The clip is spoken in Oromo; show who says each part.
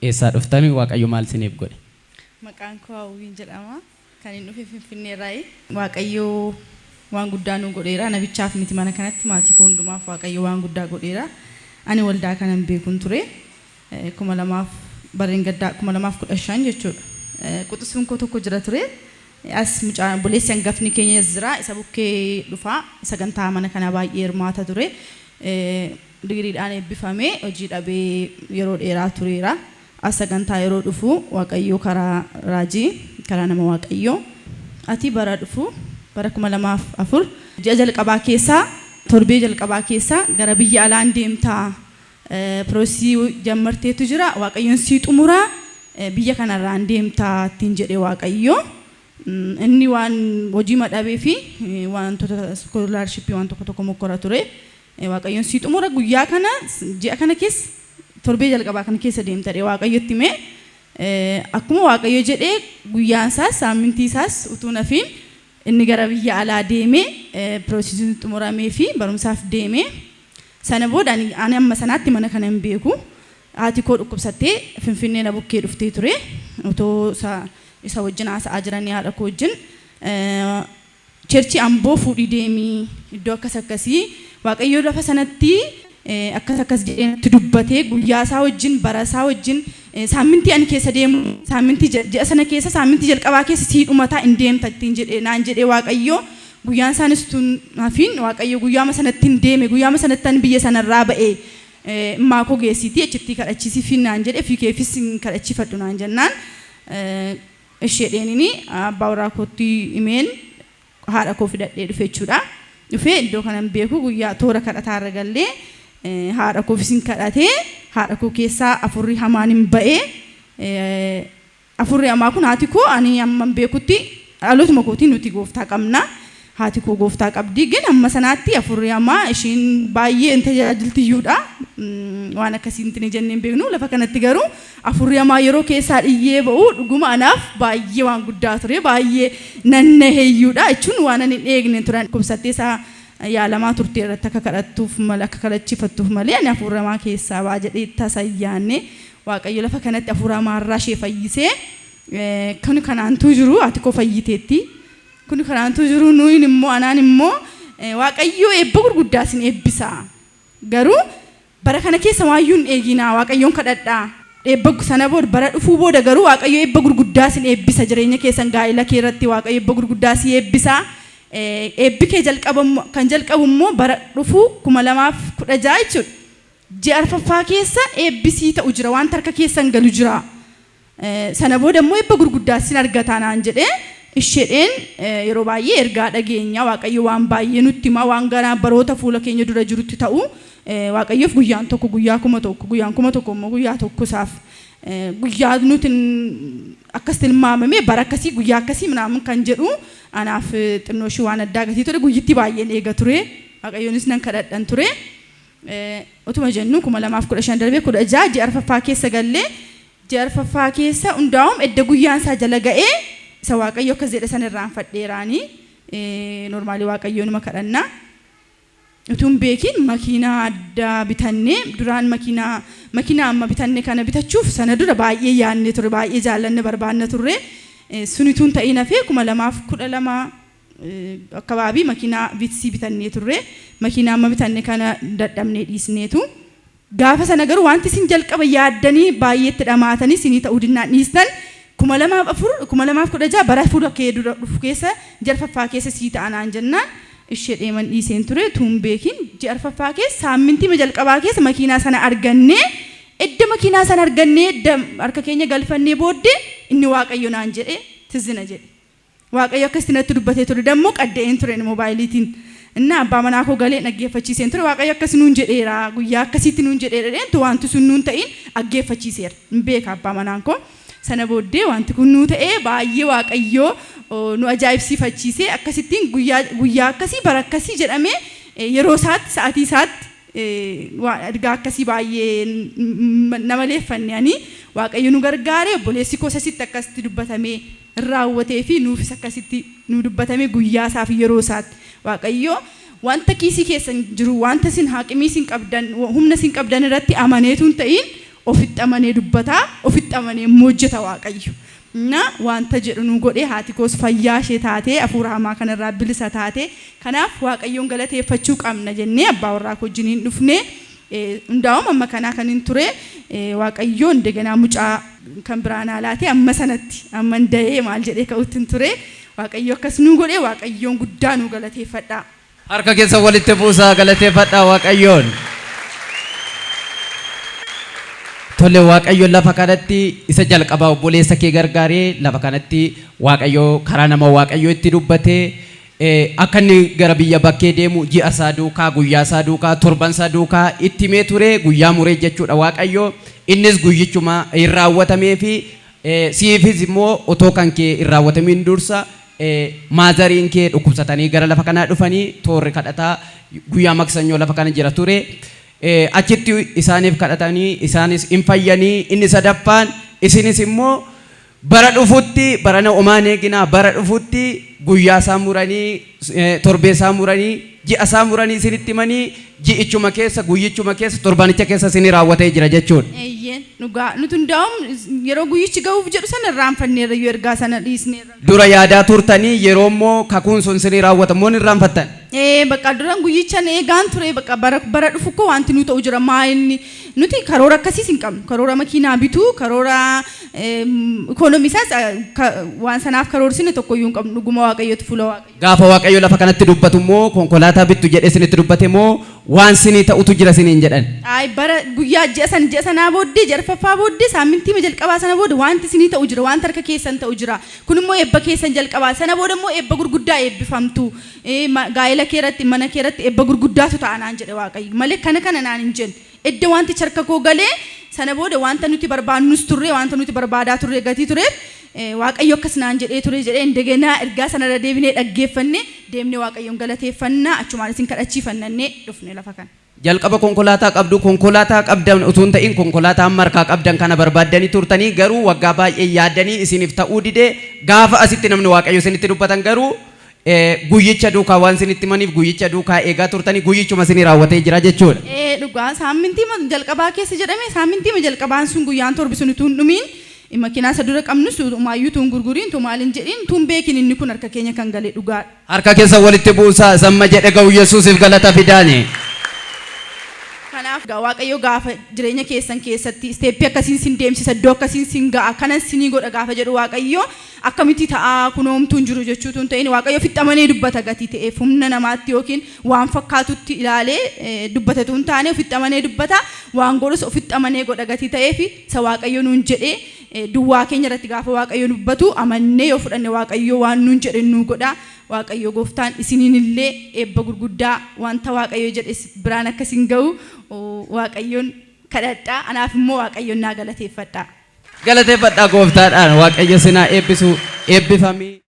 Speaker 1: eessaa dhuftanii Waaqayyo maal isiniif godhe?
Speaker 2: Maqaan koo Hawwiin jedhama. Kan inni dhufe Finfinneerraayi. Waaqayyo waan guddaa nu godheera. Nabichaaf miti mana kanatti maatii koo hundumaaf Waaqayyo waan guddaa godheera. Ani waldaa kanan beekun ture. 2000 barreen gaddaa 2015 jechuudha. Quxisuun koo tokko jira ture. As mucaan boleessi hangafni keenya jira. Isa bukkee dhufaa. Sagantaa mana kana baay'ee hirmaata ture. Digiriidhaan eebbifamee hojii dhabee yeroo dheeraa tureera. As sagantaa yeroo dhufu Waaqayyo karaa raajii karaa nama Waaqayyo ati bara dhufu bara 2004 ji'a jalqabaa keessaa torbee jalqabaa keessaa gara biyya alaan deemtaa piroosii jammarteetu jira. Waaqayyoon sii xumuraa biyya kanarraan deemtaa ittiin jedhee Waaqayyo inni waan hojii madhabee fi wantoota scholarship waan tokko mokkora ture. Waaqayyoon sii xumura guyyaa kana ji'a kana keessa torbee jalqabaa kana keessa deemtadhe Waaqayyotti mee akkuma Waaqayyo jedhee guyyaan isaas saamintii isaas utuu nafiin inni gara biyya alaa deemee piroosisiin xumuramee fi barumsaaf deemee sana booda ani amma sanaatti mana kana hin beeku. Haati koo dhukkubsattee Finfinnee na bukkee dhuftee ture utoo isa wajjin haasa'aa jiranii haadha koo wajjin cherchi Amboo fuudhii deemii iddoo akkasii Waaqayyo lafa sanatti akkas jedhee dubbatee guyyaa isaa wajjin bara isaa wajjin saamintii ani keessa deemu saamintii ji'a sana keessa saamintii jalqabaa keessa sii dhumataa hin deemta ittiin jedhee naan jedhee Waaqayyo guyyaan isaanis tun hafiin Waaqayyo guyyaama sanatti hin deeme guyyaama sanatti ani biyya sanarraa ba'ee immaa koo geessitii achitti kadhachiisiif naan jedhee fi keefis kadhachiifadhu naan jennaan isheedheenini abbaa warraa kootti himeen haadha koo fidadhee dhufe jechuudha. Dhufee iddoo kanan beeku guyyaa toora kadhataarra gallee haadha koo fisin kadhatee haadha koo keessaa afurri hamaan hin ba'ee afurri hamaa kun haati koo ani amma beekutti dhalootuma kootiin nuti gooftaa qabna. Haati koo gooftaa qabdi ግን amma sanaatti afurri hamaa ishiin baay'ee hin tajaajiltiyyuudha. Waan akkasiin tin jenneen beeknu lafa kanatti garuu afurri hamaa yeroo keessaa dhiyyee ba'u dhuguma anaaf baay'ee waan guddaa ture baay'ee nannaheeyyuudha jechuun waan ani eegne turan kubsattee isaa yaalamaa turte irratti akka kadhattuuf malee akka kadhachiifattuuf malee ani afurri hamaa keessaa waa jedhee tasayyaanne Waaqayyo lafa kanatti afurri hamaa irraa ishee fayyisee kan kanaantuu jiru ati koo fayyiteetti. Kun kanaantu jiru nuyin immoo anaan immoo Waaqayyo eebba gurguddaa sin eebbisa. Garuu bara kana keessa waayyuun eeginaa Waaqayyoon kadhadhaa. Eebba sana booda bara dhufuu booda garuu Waaqayyo eebba gurguddaa sin eebbisa jireenya keessan gaa'ela kee irratti Waaqayyo eebba gurguddaa si eebbisa. Eebbi kee kan jalqabu immoo bara dhufuu 2016 jechuudha. Ji'a arfaffaa keessa eebbisii ta'u jira waan harka keessan galu jira. Sana booda immoo eebba gurguddaa sin argataa naan jedhee isheedheen yeroo baay'ee ergaa dhageenya Waaqayyo waan baay'ee nutti hima waan garaa baroota fuula keenya dura jirutti ta'u Waaqayyoof guyyaan tokko guyyaa 1000 guyyaan 1000 immoo guyyaa tokko isaaf guyyaa nuti akkas tilmaamame bara akkasii guyyaa akkasii minaamin kan jedhu anaaf xinnoo ishee waan addaa gatii ture guyyitti baay'een eega ture Waaqayyoonis nan kadhadhan ture utuma jennu 2015 darbee 16 ji'a arfaffaa keessa gallee ji'a arfaffaa keessa hundaa'um edda guyyaan isaa jala ga'ee isa Waaqayyo akka jedhe san irraan fadheeraanii normaalii Waaqayyoon ma kadhanna utuun beekin makiinaa addaa bitannee duraan makiinaa amma bitanne kana bitachuuf sana dura baay'ee yaadne ture baay'ee jaallanne barbaanna turre sunituun ta'ee nafee 2012 akkabaabii makiinaa Vitsii bitannee turre makiinaa amma bitanne kana dadhabnee dhiisneetu gaafa sana garuu wanti isin jalqaba yaaddanii baay'eetti dhamaatanii isinii ta'uu dinnaan dhiistan 2016 bara fuula kee dura dhufu keessa ji'a arfaffaa keessa sii ta'anaan jennaan ishee deeman dhiiseen ture tuun beekin ji'a arfaffaa keessa saamintii jalqabaa keessa makiinaa sana argannee edda makiinaa sana argannee harka keenya galfannee booddee inni Waaqayyo naan jedhee tizina jedhe Waaqayyo akkasitti natti dubbatee ture dammoo qadda'een ture moobaayiliitiin inna abbaa manaa koo galee dhaggeeffachiiseen ture Waaqayyo akkasi nuun jedheera guyyaa akkasitti nuun jedheera dheentu wanti sun nuun ta'in dhaggeeffachiiseera hin beeka abbaa manaan koo sana booddee wanti kun nuu ta'ee baay'ee Waaqayyo nu ajaa'ibsiifachiisee akkasittiin guyyaa akkasii bara akkasii jedhamee yeroo isaatti sa'aatii isaatti ergaa akkasii baay'ee nama leeffannee Waaqayyo nu gargaare obboleessi koo sasitti akkasitti dubbatamee raawwatee fi nuufis akkasitti nu dubbatamee guyyaa isaa fi yeroo isaatti Waaqayyo wanta kiisii keessan jiru wanta sin haqimii sin qabdan humna sin qabdan irratti amaneetu hin ta'in ofitti amanee dubbata ofitti amanee immoo hojjeta waaqayyo na wanta jedhu nu godhe haati koos fayyaa ishee taate hafuura hamaa kanarraa bilisa taate kanaaf waaqayyoon galateeffachuu qabna jennee abbaa warraa wajjiniin dhufne እንዳውም amma kana kanin ture waaqayyo እንደገና ሙጫ kan biraan alaate amma sanatti amma nda'ee maal jedhee ka'utin ture waaqayyo akkas nu godhe waaqayyoon guddaa nu galateeffadha
Speaker 1: harka keessa walitti buusaa galateeffadha waaqayyoon tolle waaqayyo lafa kanatti isa jalqabaa obboleessa kee gargaaree lafa kanatti waaqayyo karaa nama waaqayyo itti dubbatee akka inni gara biyya bakkee deemu ji'a isaa duukaa guyyaa isaa duukaa torban isaa duukaa itti mee ture guyyaa muree jechuudha waaqayyo innis guyyichuma hin raawwatamee fi siifis immoo otoo kan kee hin raawwatamiin dursa maazariin kee dhukkubsatanii gara lafa kanaa dhufanii toorri kadhataa guyyaa maksanyoo lafa kana jira ture achitti isaaniif kadhatanii isaanis hin fayyanii inni sadaffaan isinis immoo bara dhufutti barana omaan eegina bara dhufutti guyyaa isaa muranii torbee isaa muranii ji'a isaa muranii isinitti himanii ji'ichuma keessa guyyichuma keessa torbanicha keessa isin raawwatee jira jechuudha.
Speaker 2: Eeyyeen dhugaa nuti hundaa'um yeroo guyyichi ga'uuf jedhu sana irraanfanneerra yoo ergaa sana dhiisneerra.
Speaker 1: Dura yaadaa turtanii yeroo immoo kakuun sun isin raawwatamoo hin irraanfattan.
Speaker 2: Bakka duraan guyyichan eegaan ture bakka bara dhufu ko wanti nu ta'u jira maa inni nuti karoora akkasiis hin qabnu karoora makiinaa bituu karoora ikoonomiisaas waan sanaaf karoorsine tokkoyyuu hin qabnu dhuguma waaqayyooti fuula waaqayyo.
Speaker 1: Gaafa waaqayyo lafa kanatti dubbatu immoo konkolaataa bittu jedhee isinitti dubbate moo waan sinii ta'utu jira siniin jedhan.
Speaker 2: Bara guyyaa ji'a sanaa booddee jarfaffaa booddee saamintii jalqabaa sana booda wanti sinii ta'u jira wanti harka keessan ta'u jira kun immoo eebba keessan jalqabaa sana booda immoo eebba gurguddaa eebbifamtu gaa'ela keeratti mana keeratti eebba gurguddaatu ta'anaan jedhe waaqayyo malee kana naan hin jenne edda wanti harka koo galee sana booda wanta nuti barbaannus turre wanta nuti barbaadaa turre gatii ture waaqayyo akkas naan jedhee ture jedhee indegena ergaa sanarra deebinee dhaggeeffanne deemnee waaqayyoon galateeffannaa achumaan isin kadhachiifannee dhufne lafa kana.
Speaker 1: Jalqaba konkolaataa qabdu konkolaataa qabdan utuun ta'in konkolaataa markaa qabdan kana barbaaddanii turtanii garuu waggaa baay'ee yaaddanii isiniif ta'uu didee gaafa asitti namni waaqayyo isinitti dubbatan garuu guyyicha duukaa waan isinitti maniif guyyicha duukaa eegaa turtanii guyyichuma isinii raawwatee jira jechuudha.
Speaker 2: Dhugaa saamintii jalqabaa keessa jedhame saamintii jalqabaan sun guyyaan torbi sun utuun dhumiin makiinaa isa dura qabnus maayyuu tuun gurguriin tu maalin jedhiin tuun beekin inni kun harka keenya kan galee dhugaadha.
Speaker 1: Harka keessa walitti buusaa samma jedhe ga'u Yesuusiif galata fidaani.
Speaker 2: Kanaaf waaqayyo gaafa jireenya keessan keessatti isteeppii akkasiin sin deemsisa iddoo akkasiin sin ga'a kanan sinii godha gaafa jedhu waaqayyo akkamitti ta'a kunoomtuun jiru jechuutu hin ta'in waaqayyo fixamanee dubbata gatii ta'eef humna namaatti yookiin waan fakkaatutti ilaalee dubbatatu hin taane fixamanee dubbata waan godhus fixamanee godha gatii ta'eef isa waaqayyo nuun jedhee duwwaa keenya irratti gaafa waaqayyo dubbatu amannee yoo fudhanne waaqayyo waan nuun jedhe nu godha waaqayyo gooftaan isiniin illee eebba gurguddaa wanta waaqayyo jedhe biraan akkasiin ga'u waaqayyoon kadhadhaa anaaf immoo waaqayyoon naa galateeffadhaa.
Speaker 1: Galateeffadhaa gooftaadhaan waaqayyo sinaa eebbisu eebbifamii.